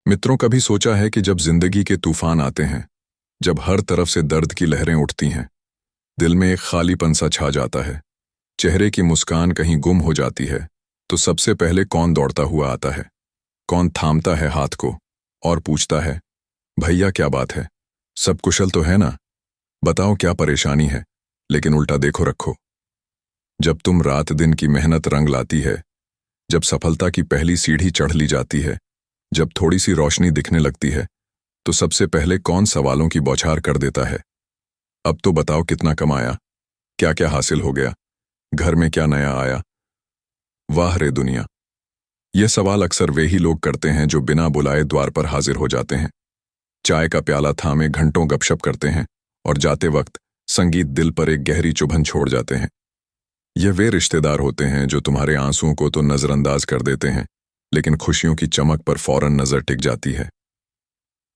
मित्रों, कभी सोचा है कि जब जिंदगी के तूफान आते हैं, जब हर तरफ से दर्द की लहरें उठती हैं, दिल में एक खालीपन सा छा जाता है, चेहरे की मुस्कान कहीं गुम हो जाती है, तो सबसे पहले कौन दौड़ता हुआ आता है? कौन थामता है हाथ को और पूछता है, भैया क्या बात है, सब कुशल तो है ना? बताओ क्या परेशानी है? लेकिन उल्टा देखो रखो, जब तुम रात दिन की मेहनत रंग लाती है, जब सफलता की पहली सीढ़ी चढ़ ली जाती है, जब थोड़ी सी रोशनी दिखने लगती है, तो सबसे पहले कौन सवालों की बौछार कर देता है? अब तो बताओ कितना कमाया, क्या क्या हासिल हो गया, घर में क्या नया आया? वाह रे दुनिया! ये सवाल अक्सर वे ही लोग करते हैं जो बिना बुलाए द्वार पर हाजिर हो जाते हैं, चाय का प्याला थामे घंटों गपशप करते हैं और जाते वक्त संगीत दिल पर एक गहरी चुभन छोड़ जाते हैं। ये वे रिश्तेदार होते हैं जो तुम्हारे आंसुओं को तो नजरअंदाज कर देते हैं, लेकिन खुशियों की चमक पर फौरन नजर टिक जाती है।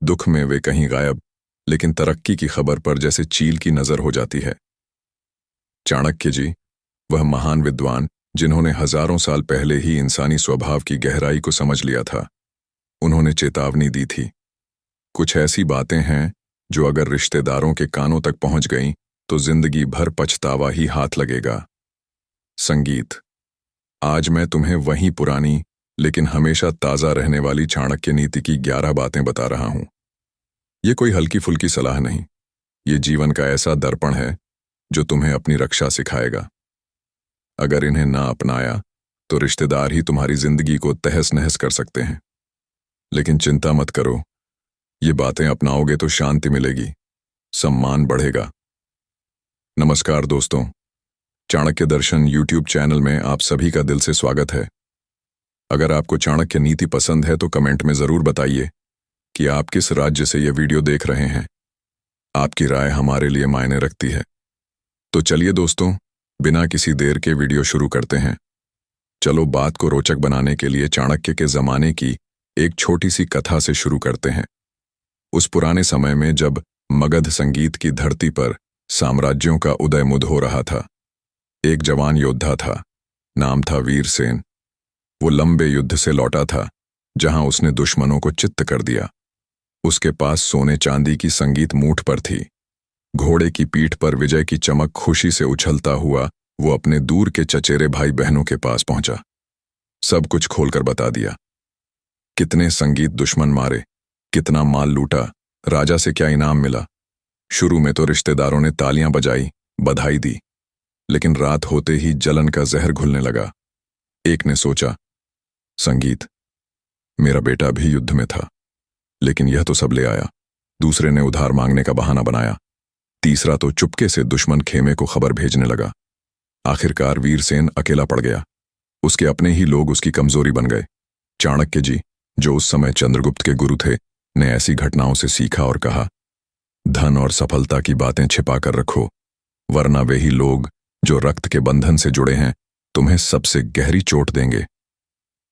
दुख में वे कहीं गायब, लेकिन तरक्की की खबर पर जैसे चील की नजर हो जाती है। चाणक्य जी, वह महान विद्वान जिन्होंने हजारों साल पहले ही इंसानी स्वभाव की गहराई को समझ लिया था, उन्होंने चेतावनी दी थी, कुछ ऐसी बातें हैं जो अगर रिश्तेदारों के कानों तक पहुंच गईं तो जिंदगी भर पछतावा ही हाथ लगेगा। संगीत। आज मैं तुम्हें वही पुरानी लेकिन हमेशा ताजा रहने वाली चाणक्य नीति की 11 बातें बता रहा हूं। ये कोई हल्की फुल्की सलाह नहीं, ये जीवन का ऐसा दर्पण है जो तुम्हें अपनी रक्षा सिखाएगा। अगर इन्हें ना अपनाया तो रिश्तेदार ही तुम्हारी जिंदगी को तहस नहस कर सकते हैं। लेकिन चिंता मत करो, ये बातें अपनाओगे तो शांति मिलेगी, सम्मान बढ़ेगा। नमस्कार दोस्तों, चाणक्य दर्शन YouTube चैनल में आप सभी का दिल से स्वागत है। अगर आपको चाणक्य नीति पसंद है तो कमेंट में जरूर बताइए कि आप किस राज्य से यह वीडियो देख रहे हैं। आपकी राय हमारे लिए मायने रखती है। तो चलिए दोस्तों, बिना किसी देर के वीडियो शुरू करते हैं। चलो बात को रोचक बनाने के लिए चाणक्य के जमाने की एक छोटी सी कथा से शुरू करते हैं। उस पुराने समय में जब मगध संगीत की धरती पर साम्राज्यों का उदयमुद हो रहा था, एक जवान योद्धा था, नाम था वीरसेन। वो लंबे युद्ध से लौटा था जहां उसने दुश्मनों को चित्त कर दिया। उसके पास सोने चांदी की संगीत मूठ पर थी। घोड़े की पीठ पर विजय की चमक खुशी से उछलता हुआ वो अपने दूर के चचेरे भाई बहनों के पास पहुंचा। सब कुछ खोलकर बता दिया, कितने संगीत दुश्मन मारे, कितना माल लूटा, राजा से क्या इनाम मिला। शुरू में तो रिश्तेदारों ने तालियां बजाई, बधाई दी, लेकिन रात होते ही जलन का जहर घुलने लगा। एक ने सोचा, संगीत, मेरा बेटा भी युद्ध में था, लेकिन यह तो सब ले आया। दूसरे ने उधार मांगने का बहाना बनाया। तीसरा तो चुपके से दुश्मन खेमे को खबर भेजने लगा। आखिरकार वीरसेन अकेला पड़ गया। उसके अपने ही लोग उसकी कमजोरी बन गए। चाणक्य जी, जो उस समय चंद्रगुप्त के गुरु थे, ने ऐसी घटनाओं से सीखा और कहा, धन और सफलता की बातें छिपा कर रखो, वरना वे ही लोग जो रक्त के बंधन से जुड़े हैं तुम्हें सबसे गहरी चोट देंगे।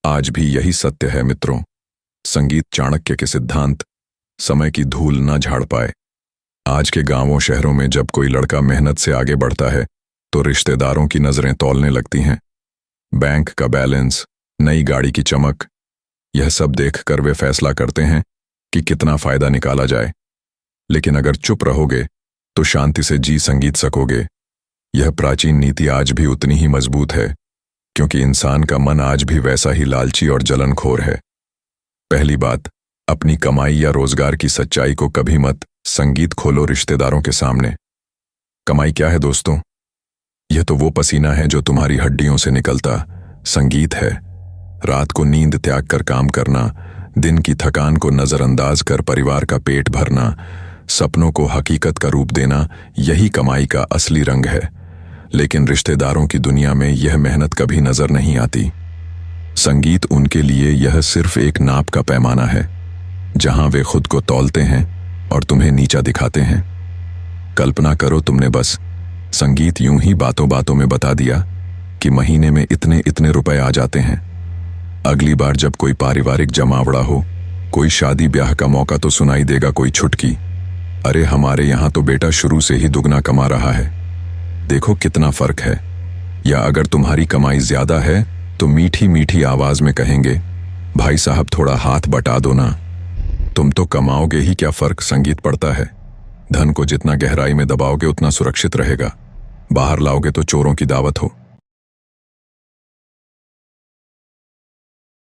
आज भी यही सत्य है मित्रों। संगीत चाणक्य के सिद्धांत समय की धूल न झाड़ पाए। आज के गांवों शहरों में जब कोई लड़का मेहनत से आगे बढ़ता है तो रिश्तेदारों की नजरें तौलने लगती हैं। बैंक का बैलेंस, नई गाड़ी की चमक, यह सब देखकर वे फैसला करते हैं कि कितना फायदा निकाला जाए। लेकिन अगर चुप रहोगे तो शांति से जी संगीत सकोगे। यह प्राचीन नीति आज भी उतनी ही मजबूत है, क्योंकि इंसान का मन आज भी वैसा ही लालची और जलनखोर है। पहली बात, अपनी कमाई या रोजगार की सच्चाई को कभी मत संगीत खोलो रिश्तेदारों के सामने। कमाई क्या है दोस्तों? यह तो वो पसीना है जो तुम्हारी हड्डियों से निकलता संगीत है। रात को नींद त्याग कर काम करना, दिन की थकान को नजरअंदाज कर परिवार का पेट भरना, सपनों को हकीकत का रूप देना, यही कमाई का असली रंग है। लेकिन रिश्तेदारों की दुनिया में यह मेहनत कभी नजर नहीं आती। संगीत उनके लिए यह सिर्फ एक नाप का पैमाना है, जहां वे खुद को तौलते हैं और तुम्हें नीचा दिखाते हैं। कल्पना करो, तुमने बस संगीत यूं ही बातों बातों में बता दिया कि महीने में इतने इतने रुपए आ जाते हैं। अगली बार जब कोई पारिवारिक जमावड़ा हो, कोई शादी ब्याह का मौका, तो सुनाई देगा कोई छुटकी, अरे हमारे यहां तो बेटा शुरू से ही दुगना कमा रहा है। देखो कितना फर्क है। या अगर तुम्हारी कमाई ज्यादा है तो मीठी मीठी आवाज में कहेंगे, भाई साहब थोड़ा हाथ बटा दो ना। तुम तो कमाओगे ही, क्या फर्क संगीत पड़ता है। धन को जितना गहराई में दबाओगे उतना सुरक्षित रहेगा, बाहर लाओगे तो चोरों की दावत हो।